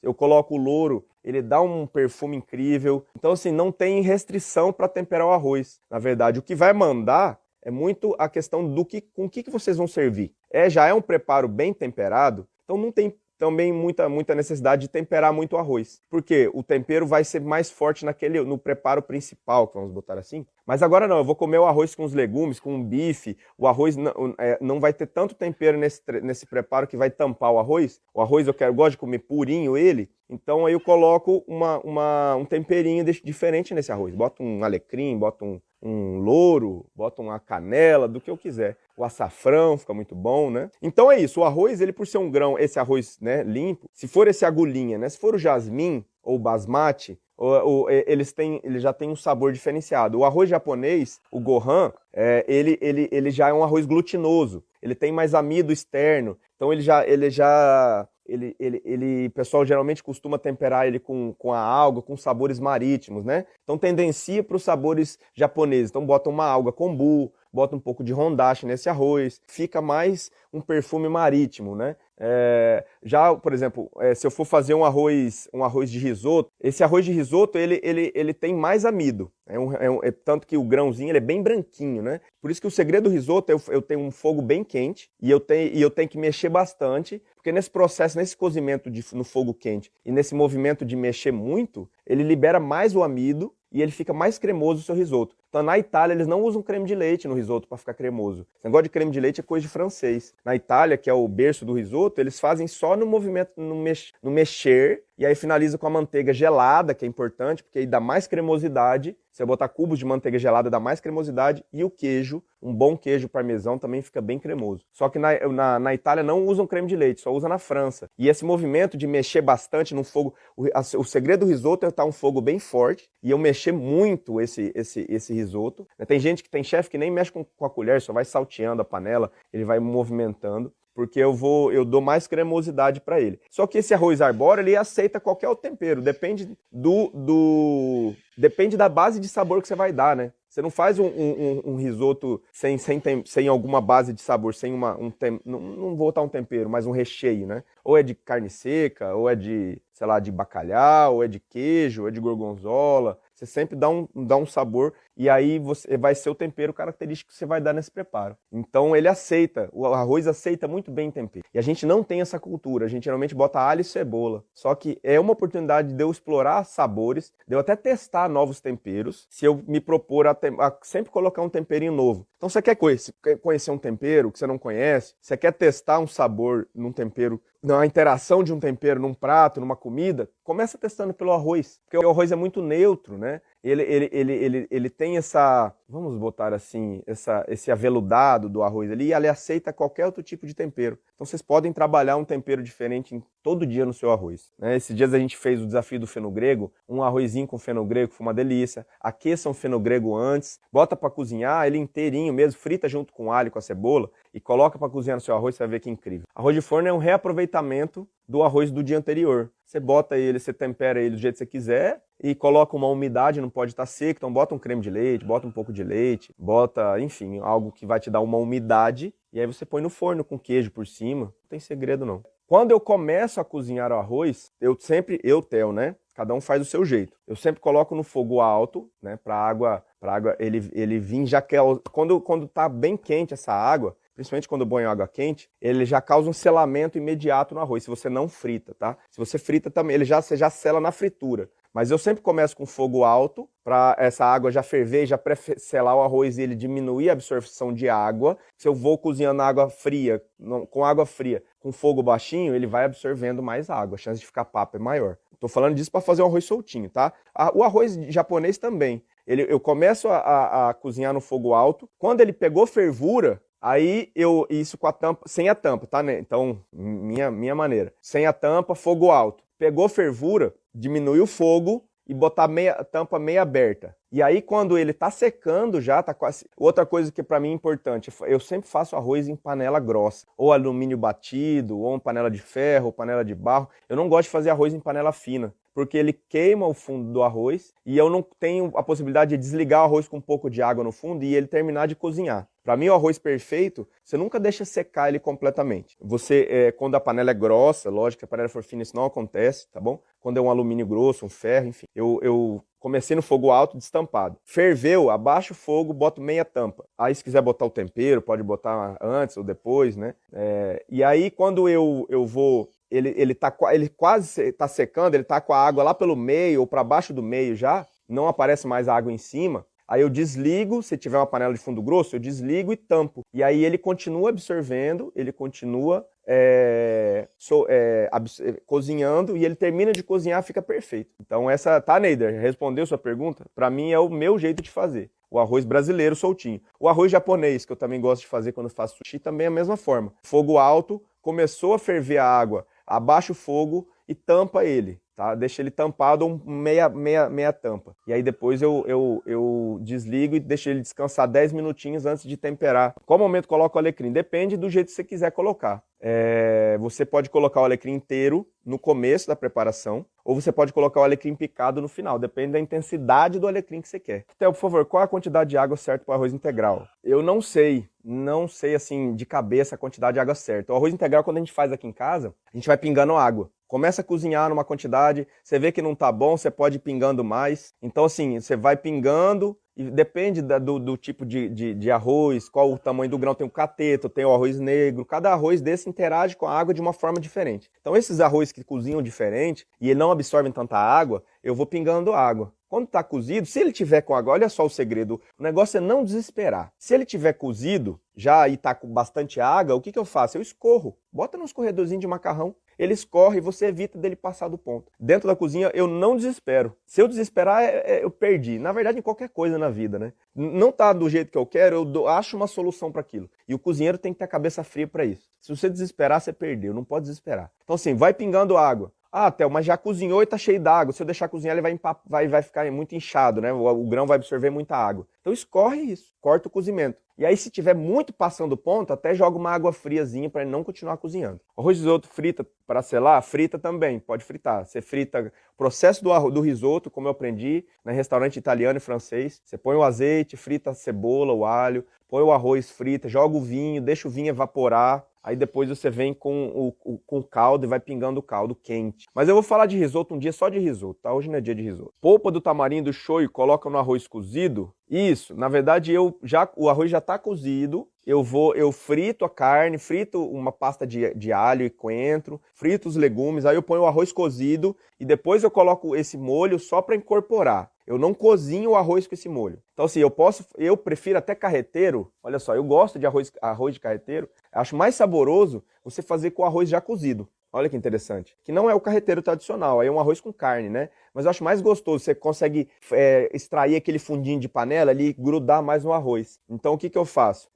eu coloco o louro, ele dá um perfume incrível. Então assim, não tem restrição para temperar o arroz. Na verdade, o que vai mandar é muito a questão com o que vocês vão servir. Já é um preparo bem temperado, então não tem também muita necessidade de temperar muito o arroz, porque o tempero vai ser mais forte no preparo principal, vamos botar assim. Mas agora não, eu vou comer o arroz com os legumes, com o bife, o arroz não vai ter tanto tempero nesse preparo que vai tampar o arroz. O arroz eu gosto de comer purinho ele, então aí eu coloco um temperinho diferente nesse arroz. Boto um alecrim, boto um louro, boto uma canela, do que eu quiser. O açafrão fica muito bom, né? Então é isso, o arroz, ele por ser um grão, esse arroz, né, limpo, se for esse agulhinha, né, se for o jasmim ou o basmati, ele já tem um sabor diferenciado. O arroz japonês, o gohan, ele já é um arroz glutinoso, ele tem mais amido externo, então o pessoal geralmente costuma temperar ele com a alga, com sabores marítimos, né? Então tendencia para os sabores japoneses. Então bota uma alga kombu, bota um pouco de rondache nesse arroz, fica mais um perfume marítimo, né? Já, por exemplo, se eu for fazer um arroz de risoto, esse arroz de risoto, ele tem mais amido. Tanto que o grãozinho ele é bem branquinho, né? Por isso que o segredo do risoto é eu tenho um fogo bem quente e eu tenho que mexer bastante, porque nesse processo, nesse cozimento no fogo quente e nesse movimento de mexer muito, ele libera mais o amido e ele fica mais cremoso o seu risoto. Então, na Itália, eles não usam creme de leite no risoto para ficar cremoso. Esse negócio de creme de leite é coisa de francês. Na Itália, que é o berço do risoto, eles fazem só no movimento, no mexer, e aí finaliza com a manteiga gelada, que é importante, porque aí dá mais cremosidade. Se eu botar cubos de manteiga gelada, dá mais cremosidade. E o queijo, um bom queijo parmesão, também fica bem cremoso. Só que na Itália não usam creme de leite, só usa na França. E esse movimento de mexer bastante no fogo, o segredo do risoto é estar um fogo bem forte, e eu mexer muito esse risoto. Tem chefe que nem mexe com a colher, só vai salteando a panela, ele vai movimentando, porque eu dou mais cremosidade para ele. Só que esse arroz arbóreo, ele aceita qualquer outro tempero, depende da base de sabor que você vai dar, né? Você não faz um risoto sem alguma base de sabor, sem não vou botar um tempero, mas um recheio, né? Ou é de carne seca, ou é de, sei lá, de bacalhau, ou é de queijo, ou é de gorgonzola. Você sempre dá um sabor e aí vai ser o tempero característico que você vai dar nesse preparo. Então ele aceita, o arroz aceita muito bem tempero. E a gente não tem essa cultura, a gente geralmente bota alho e cebola. Só que é uma oportunidade de eu explorar sabores, de eu até testar novos temperos, se eu me propor a sempre colocar um temperinho novo. Então você quer conhecer um tempero que você não conhece, você quer testar um sabor num tempero, na interação de um tempero num prato, numa comida, começa testando pelo arroz, porque o arroz é muito neutro, né? Ele tem essa, vamos botar assim, esse aveludado do arroz ali, e ele aceita qualquer outro tipo de tempero. Então vocês podem trabalhar um tempero diferente todo dia no seu arroz, né? Esses dias a gente fez o desafio do fenogrego, um arrozinho com fenogrego, foi uma delícia. Aqueça um fenogrego antes, bota para cozinhar ele inteirinho mesmo, frita junto com o alho, com a cebola, e coloca para cozinhar no seu arroz, você vai ver que incrível. Arroz de forno é um reaproveitamento do arroz do dia anterior. Você bota ele, você tempera ele do jeito que você quiser e coloca uma umidade, não pode estar seco, então bota um creme de leite, bota um pouco de leite, bota, enfim, algo que vai te dar uma umidade e aí você põe no forno com queijo por cima. Não tem segredo não. Quando eu começo a cozinhar o arroz, Theo, né? Cada um faz do seu jeito. Eu sempre coloco no fogo alto, né? Para água ele vir já que quando tá bem quente essa água, principalmente quando banho água quente, ele já causa um selamento imediato no arroz, se você não frita, tá? Se você frita também, você já sela na fritura. Mas eu sempre começo com fogo alto, para essa água já ferver, já pré-selar o arroz e ele diminuir a absorção de água. Se eu vou cozinhando água fria, com água fria, com fogo baixinho, ele vai absorvendo mais água, a chance de ficar papa é maior. Tô falando disso para fazer um arroz soltinho, tá? O arroz japonês também. Eu começo a cozinhar no fogo alto. Quando ele pegou fervura, aí isso com a tampa, sem a tampa, tá? Né? Então, minha maneira. Sem a tampa, fogo alto. Pegou fervura, diminui o fogo e botar tampa meia aberta. E aí quando ele tá secando já, tá quase... Outra coisa que para mim é importante, eu sempre faço arroz em panela grossa, ou alumínio batido, ou em panela de ferro, ou panela de barro. Eu não gosto de fazer arroz em panela fina, porque ele queima o fundo do arroz e eu não tenho a possibilidade de desligar o arroz com um pouco de água no fundo e ele terminar de cozinhar. Para mim, o arroz perfeito, você nunca deixa secar ele completamente. Quando a panela é grossa, lógico que a panela for fina, isso não acontece, tá bom? Quando é um alumínio grosso, um ferro, enfim. Eu comecei no fogo alto, destampado. Ferveu, abaixa o fogo, boto meia tampa. Aí, se quiser botar o tempero, pode botar antes ou depois, né? E aí, quando eu vou... Ele quase está secando, ele está com a água lá pelo meio ou para baixo do meio já, não aparece mais a água em cima. Aí eu desligo, se tiver uma panela de fundo grosso, eu desligo e tampo. E aí ele continua absorvendo, ele continua cozinhando e ele termina de cozinhar, fica perfeito. Então tá, Neider? Respondeu sua pergunta? Para mim é o meu jeito de fazer. O arroz brasileiro soltinho. O arroz japonês, que eu também gosto de fazer quando faço sushi, também é a mesma forma. Fogo alto, começou a ferver a água, abaixa o fogo e tampa ele. Tá? Deixa ele tampado meia tampa. E aí depois eu desligo e deixo ele descansar 10 minutinhos antes de temperar. Qual momento coloco o alecrim? Depende do jeito que você quiser colocar. Você pode colocar o alecrim inteiro no começo da preparação, ou você pode colocar o alecrim picado no final. Depende da intensidade do alecrim que você quer. Então, por favor, qual é a quantidade de água certa para o arroz integral? Eu não sei assim de cabeça a quantidade de água certa. O arroz integral, quando a gente faz aqui em casa, a gente vai pingando água. Começa a cozinhar numa quantidade, você vê que não tá bom, você pode ir pingando mais. Então, assim, você vai pingando e depende do tipo de arroz, qual o tamanho do grão. Tem o cateto, tem o arroz negro. Cada arroz desse interage com a água de uma forma diferente. Então, esses arroz que cozinham diferente e não absorvem tanta água, eu vou pingando água. Quando está cozido, se ele tiver com água, olha só o segredo, o negócio é não desesperar. Se ele tiver cozido já e está com bastante água, o que eu faço? Eu escorro, bota num escorredorzinho de macarrão, ele escorre e você evita dele passar do ponto. Dentro da cozinha eu não desespero. Se eu desesperar, eu perdi. Na verdade, em qualquer coisa na vida, né? Não está do jeito que eu quero, eu acho uma solução para aquilo. E o cozinheiro tem que ter a cabeça fria para isso. Se você desesperar, você perdeu, não pode desesperar. Então assim, vai pingando água. Ah, Theo, mas já cozinhou e tá cheio d'água. Se eu deixar cozinhar, ele vai ficar muito inchado, né? O grão vai absorver muita água. Então escorre isso, corta o cozimento. E aí, se tiver muito passando ponto, até joga uma água friazinha para ele não continuar cozinhando. O arroz de risoto frita para selar, frita também, pode fritar. Você frita o processo do risoto, como eu aprendi, né, restaurante italiano e francês. Você põe o azeite, frita a cebola, o alho, põe o arroz, frita, joga o vinho, deixa o vinho evaporar. Aí depois você vem com o caldo e vai pingando o caldo quente. Mas eu vou falar de risoto um dia só de risoto, tá? Hoje não é dia de risoto. Polpa do tamarindo, shoyu, coloca no arroz cozido. Isso, na verdade o arroz já tá cozido. Eu frito a carne, frito uma pasta de alho e coentro, frito os legumes, aí eu ponho o arroz cozido e depois eu coloco esse molho só para incorporar. Eu não cozinho o arroz com esse molho. Então, assim, eu prefiro até carreteiro. Olha só, eu gosto de arroz de carreteiro. Acho mais saboroso você fazer com o arroz já cozido. Olha que interessante. Que não é o carreteiro tradicional, aí é um arroz com carne, né? Mas eu acho mais gostoso, você consegue extrair aquele fundinho de panela ali e grudar mais no arroz. Então o que eu faço?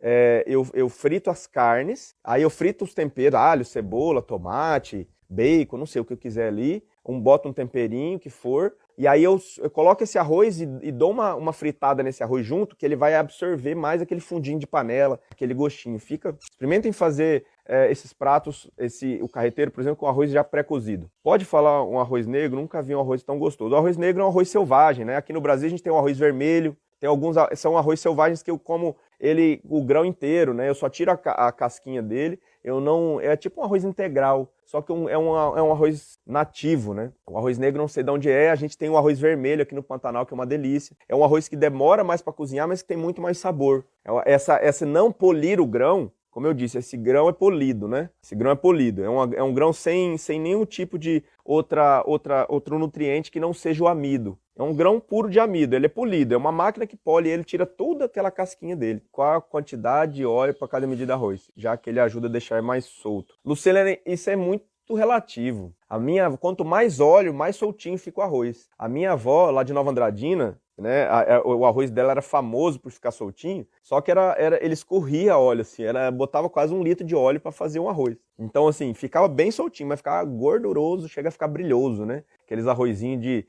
Eu frito as carnes, aí eu frito os temperos, alho, cebola, tomate, bacon, não sei o que eu quiser ali. Boto um temperinho que for, e aí eu coloco esse arroz e dou uma fritada nesse arroz junto, que ele vai absorver mais aquele fundinho de panela, aquele gostinho. Experimentem fazer esses pratos, o carreteiro, por exemplo, com arroz já pré-cozido. Pode falar um arroz negro, nunca vi um arroz tão gostoso. O arroz negro é um arroz selvagem, né? Aqui no Brasil a gente tem um arroz vermelho, tem alguns, são arroz selvagens que eu como o grão inteiro, né? Eu só tiro a casquinha dele, é tipo um arroz integral. Só que é um arroz nativo, né? O arroz negro não sei de onde é, a gente tem um arroz vermelho aqui no Pantanal, que é uma delícia. É um arroz que demora mais para cozinhar, mas que tem muito mais sabor. Essa não polir o grão, como eu disse, esse grão é polido, né? Esse grão é polido. É um grão sem nenhum tipo de outro nutriente que não seja o amido. É um grão puro de amido, ele é polido, é uma máquina que pole e ele tira toda aquela casquinha dele. Qual a quantidade de óleo para cada medida de arroz, já que ele ajuda a deixar mais solto. Lucilene, isso é muito relativo. Quanto mais óleo, mais soltinho fica o arroz. A minha avó, lá de Nova Andradina, né, o arroz dela era famoso por ficar soltinho, só que ele escorria óleo, assim, botava quase 1 litro de óleo para fazer um arroz. Então, assim, ficava bem soltinho, mas ficava gorduroso, chega a ficar brilhoso, né? Aqueles arrozinhos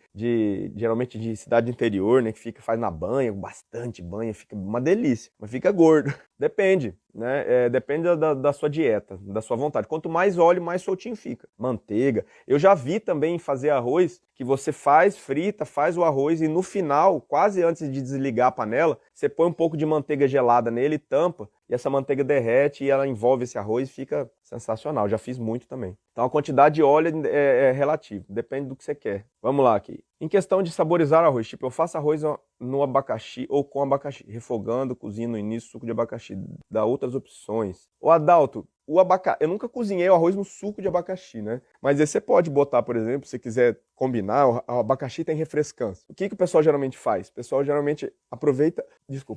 geralmente de cidade interior, né, que faz na banha, bastante banha, fica uma delícia, mas fica gordo. Depende, né? Depende da sua dieta, da sua vontade. Quanto mais óleo, mais soltinho fica. Manteiga. Eu já vi também fazer arroz que você frita, faz o arroz e no final, quase antes de desligar a panela, você põe um pouco de manteiga gelada nele e tampa, e essa manteiga derrete e ela envolve esse arroz e fica sensacional. Já fiz muito também. Então a quantidade de óleo é relativa, depende do que você quer. Vamos lá aqui. Em questão de saborizar arroz, tipo, eu faço arroz no abacaxi ou com abacaxi, refogando, cozinho no início, suco de abacaxi. Dá outras opções. O Adalto, eu nunca cozinhei o arroz no suco de abacaxi, né? Mas aí você pode botar, por exemplo, se quiser combinar, o abacaxi tem refrescância. O que o pessoal geralmente faz? O pessoal geralmente aproveita,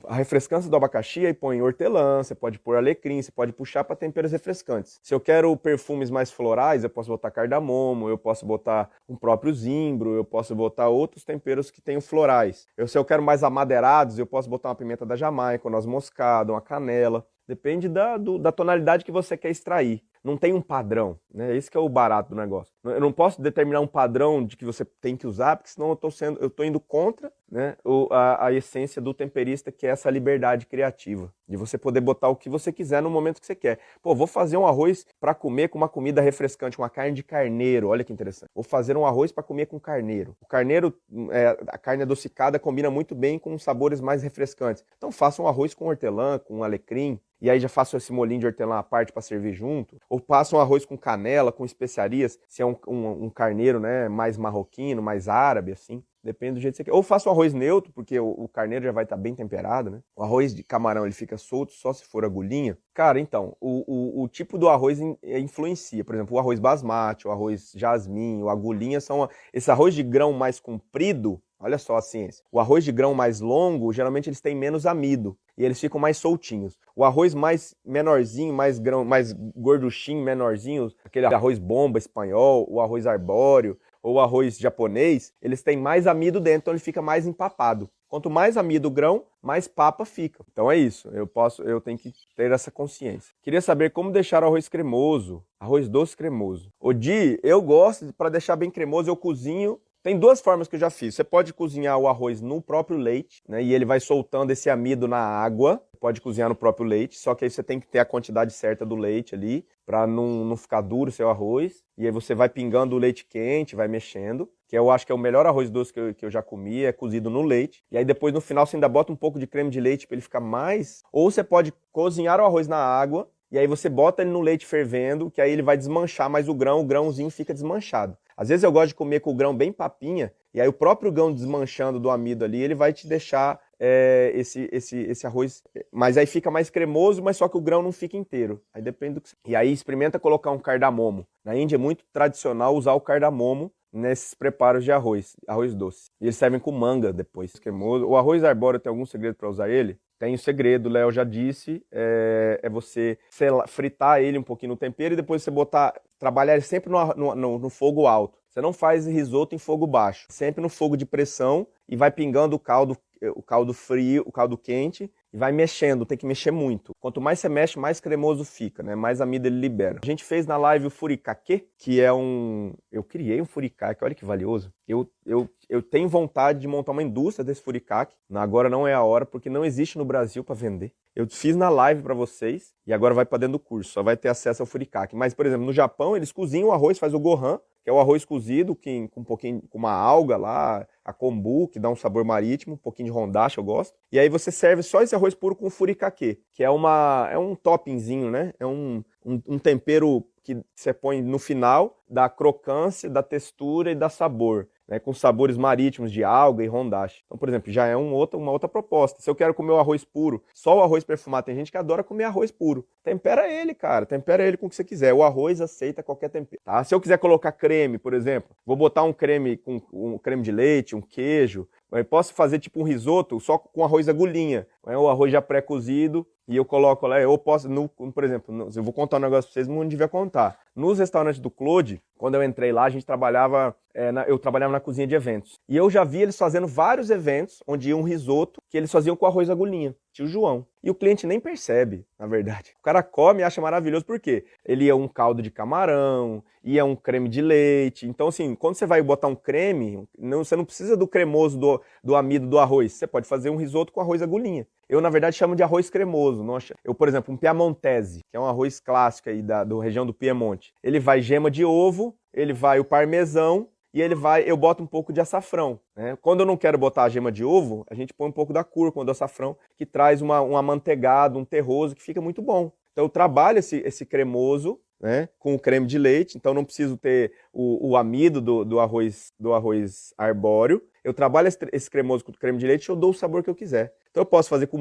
a refrescância do abacaxi e põe hortelã, você pode pôr alecrim, você pode puxar para temperos refrescantes. Se eu quero perfumes mais florais, eu posso botar cardamomo, eu posso botar um próprio zimbro, eu posso botar outros temperos que tenham florais. Se eu quero mais amadeirados, eu posso botar uma pimenta da Jamaica, uma noz moscada, uma canela. Depende da tonalidade que você quer extrair. Não tem um padrão, né? Esse que é o barato do negócio. Eu não posso determinar um padrão de que você tem que usar, porque senão eu estou indo contra, né, a essência do temperista, que é essa liberdade criativa, de você poder botar o que você quiser no momento que você quer. Pô, vou fazer um arroz para comer com uma comida refrescante, uma carne de carneiro, olha que interessante. Vou fazer um arroz para comer com carneiro. O carneiro, a carne adocicada combina muito bem com sabores mais refrescantes. Então faça um arroz com hortelã, com alecrim, e aí já faço esse molinho de hortelã à parte para servir junto. Ou passo um arroz com canela, com especiarias, se é um carneiro, né, mais marroquino, mais árabe, assim. Depende do jeito que você quer. Ou faça um arroz neutro, porque o carneiro já vai estar bem temperado, né? O arroz de camarão, ele fica solto só se for agulhinha. Cara, então, o tipo do arroz influencia. Por exemplo, o arroz basmati, o arroz jasmim, o agulhinha esse arroz de grão mais comprido. Olha só a ciência. O arroz de grão mais longo, geralmente eles têm menos amido e eles ficam mais soltinhos. O arroz mais menorzinho, mais gorduchinho, menorzinho, aquele arroz bomba espanhol, o arroz arbóreo ou o arroz japonês, eles têm mais amido dentro, então ele fica mais empapado. Quanto mais amido o grão, mais papa fica. Então é isso, eu tenho que ter essa consciência. Queria saber como deixar o arroz cremoso, arroz doce cremoso. O eu gosto, para deixar bem cremoso, eu cozinho. Tem duas formas que eu já fiz. Você pode cozinhar o arroz no próprio leite, né? E ele vai soltando esse amido na água. Pode cozinhar no próprio leite, só que aí você tem que ter a quantidade certa do leite ali, para não ficar duro o seu arroz. E aí você vai pingando o leite quente, vai mexendo. Que eu acho que é o melhor arroz doce que eu já comi, é cozido no leite. E aí depois no final você ainda bota um pouco de creme de leite para ele ficar mais... Ou você pode cozinhar o arroz na água, e aí você bota ele no leite fervendo, que aí ele vai desmanchar mais o grãozinho fica desmanchado. Às vezes eu gosto de comer com o grão bem papinha, e aí o próprio grão desmanchando do amido ali, ele vai te deixar esse arroz, mas aí fica mais cremoso, mas só que o grão não fica inteiro. Aí depende do que você... E aí experimenta colocar um cardamomo. Na Índia é muito tradicional usar o cardamomo nesses preparos de arroz doce. E eles servem com manga depois, cremoso. O arroz arbóreo tem algum segredo para usar ele? Tem o segredo, o Léo já disse, é você fritar ele um pouquinho no tempero e depois você trabalhar ele sempre no fogo alto. Você não faz risoto em fogo baixo, sempre no fogo de pressão e vai pingando o caldo frio, o caldo quente e vai mexendo, tem que mexer muito. Quanto mais você mexe, mais cremoso fica, né? Mais amido ele libera. A gente fez na live o furikake, que é eu criei um furikake, olha que valioso. Eu tenho vontade de montar uma indústria desse furikake. Agora não é a hora, porque não existe no Brasil para vender. Eu fiz na live para vocês e agora vai para dentro do curso, só vai ter acesso ao furikake. Mas, por exemplo, no Japão eles cozinham o arroz, faz o gohan, que é o arroz cozido com uma alga lá, a kombu, que dá um sabor marítimo, um pouquinho de hondashi, eu gosto. E aí você serve só esse arroz puro com furikake, que é um toppingzinho, né? É um tempero que você põe no final, da crocância, da textura e da sabor, né, com sabores marítimos de alga e hondashi. Então, por exemplo, já é uma outra proposta. Se eu quero comer o arroz puro, só o arroz perfumado, tem gente que adora comer arroz puro. Tempera ele, cara. Tempera ele com o que você quiser. O arroz aceita qualquer tempero. Tá? Se eu quiser colocar creme, por exemplo, vou botar um creme com um creme de leite, um queijo. Eu posso fazer tipo um risoto só com arroz agulhinha. O arroz já pré-cozido. E eu coloco lá, eu posso, por exemplo, eu vou contar um negócio pra vocês, não devia contar. Nos restaurantes do Claude, quando eu entrei lá, a gente trabalhava, eu trabalhava na cozinha de eventos. E eu já vi eles fazendo vários eventos, onde ia um risoto, que eles faziam com arroz agulhinha, tio João. E o cliente nem percebe, na verdade. O cara come e acha maravilhoso, por quê? Ele é um caldo de camarão, ia um creme de leite. Então, assim, quando você vai botar um creme, você não precisa do cremoso do amido do arroz. Você pode fazer um risoto com arroz agulhinha. Eu, na verdade, chamo de arroz cremoso. Eu, por exemplo, um piamontese, que é um arroz clássico aí da região do Piemonte. Ele vai gema de ovo, ele vai o parmesão e eu boto um pouco de açafrão. Né? Quando eu não quero botar a gema de ovo, a gente põe um pouco da cúrcuma, do açafrão, que traz um amanteigado, um terroso, que fica muito bom. Então eu trabalho esse cremoso, né, com o creme de leite, então não preciso ter o amido do arroz arbóreo. Eu trabalho esse cremoso com o creme de leite e eu dou o sabor que eu quiser. Então eu posso fazer com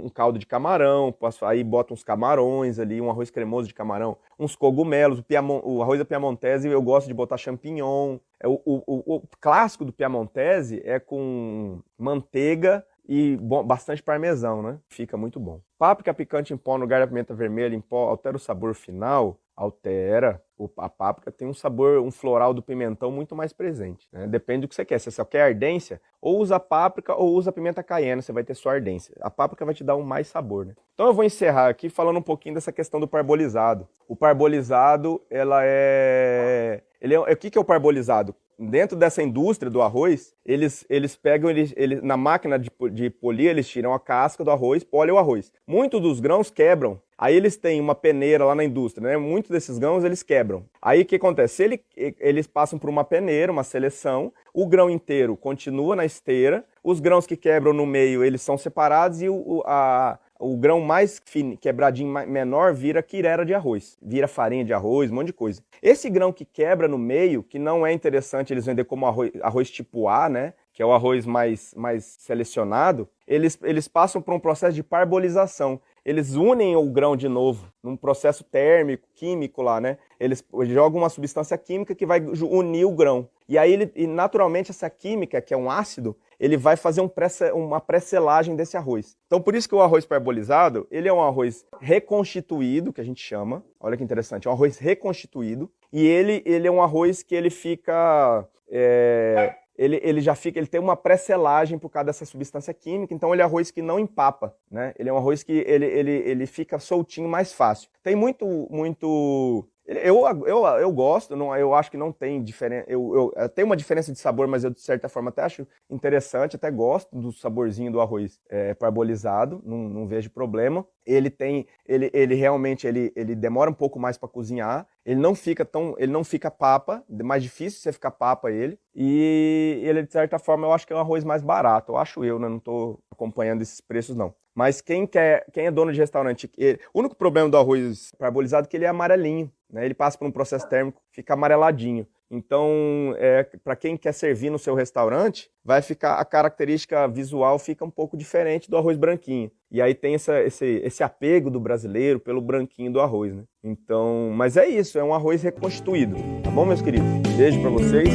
um caldo de camarão, aí boto uns camarões ali, um arroz cremoso de camarão, uns cogumelos, o arroz da Piemontese eu gosto de botar champignon. O clássico do Piemontese é com manteiga e bastante parmesão, né? Fica muito bom. Páprica picante em pó no lugar da pimenta vermelha em pó altera o sabor final? Altera. A páprica tem um sabor, um floral do pimentão muito mais presente. Né? Depende do que você quer. Se você só quer ardência, ou usa páprica ou usa pimenta caiena, você vai ter só ardência. A páprica vai te dar mais sabor. Né? Então eu vou encerrar aqui falando um pouquinho dessa questão do parbolizado. O parbolizado, o que é o parbolizado? Dentro dessa indústria do arroz, eles pegam, na máquina de polir, eles tiram a casca do arroz, polem o arroz. Muitos dos grãos quebram. Aí eles têm uma peneira lá na indústria, né? Muitos desses grãos eles quebram. Aí o que acontece? Eles passam por uma peneira, uma seleção, o grão inteiro continua na esteira, os grãos que quebram no meio, eles são separados e o grão mais fino, quebradinho, menor, vira quirera de arroz, vira farinha de arroz, um monte de coisa. Esse grão que quebra no meio, que não é interessante eles vender como arroz tipo A, né? Que é o arroz mais selecionado, eles passam por um processo de parbolização. Eles unem o grão de novo, num processo térmico, químico lá, né? Eles jogam uma substância química que vai unir o grão. E aí, naturalmente, essa química, que é um ácido, ele vai fazer uma pré-selagem desse arroz. Então, por isso que o arroz parbolizado, ele é um arroz reconstituído, que a gente chama. Olha que interessante, é um arroz reconstituído. E ele é um arroz que ele fica... ele já fica, ele tem uma pré-selagem por causa dessa substância química, então ele é arroz que não empapa, né? Ele é um arroz que ele fica soltinho mais fácil. Tem muito. Eu gosto, não, eu acho que não tem diferença. Tem uma diferença de sabor, mas eu, de certa forma, até acho interessante, até gosto do saborzinho do arroz parbolizado, não vejo problema. Ele realmente ele demora um pouco mais para cozinhar, ele não fica papa, é mais difícil você ficar papa ele, e ele, de certa forma, eu acho que é um arroz mais barato, né? Não estou acompanhando esses preços, não. Mas quem é dono de restaurante, o único problema do arroz parbolizado é que ele é amarelinho, né? Ele passa por um processo térmico, fica amareladinho. Então, para quem quer servir no seu restaurante, vai ficar, a característica visual fica um pouco diferente do arroz branquinho. E aí tem esse apego do brasileiro pelo branquinho do arroz, né? Então, mas é isso, é um arroz reconstituído. Tá bom, meus queridos? Beijo para vocês.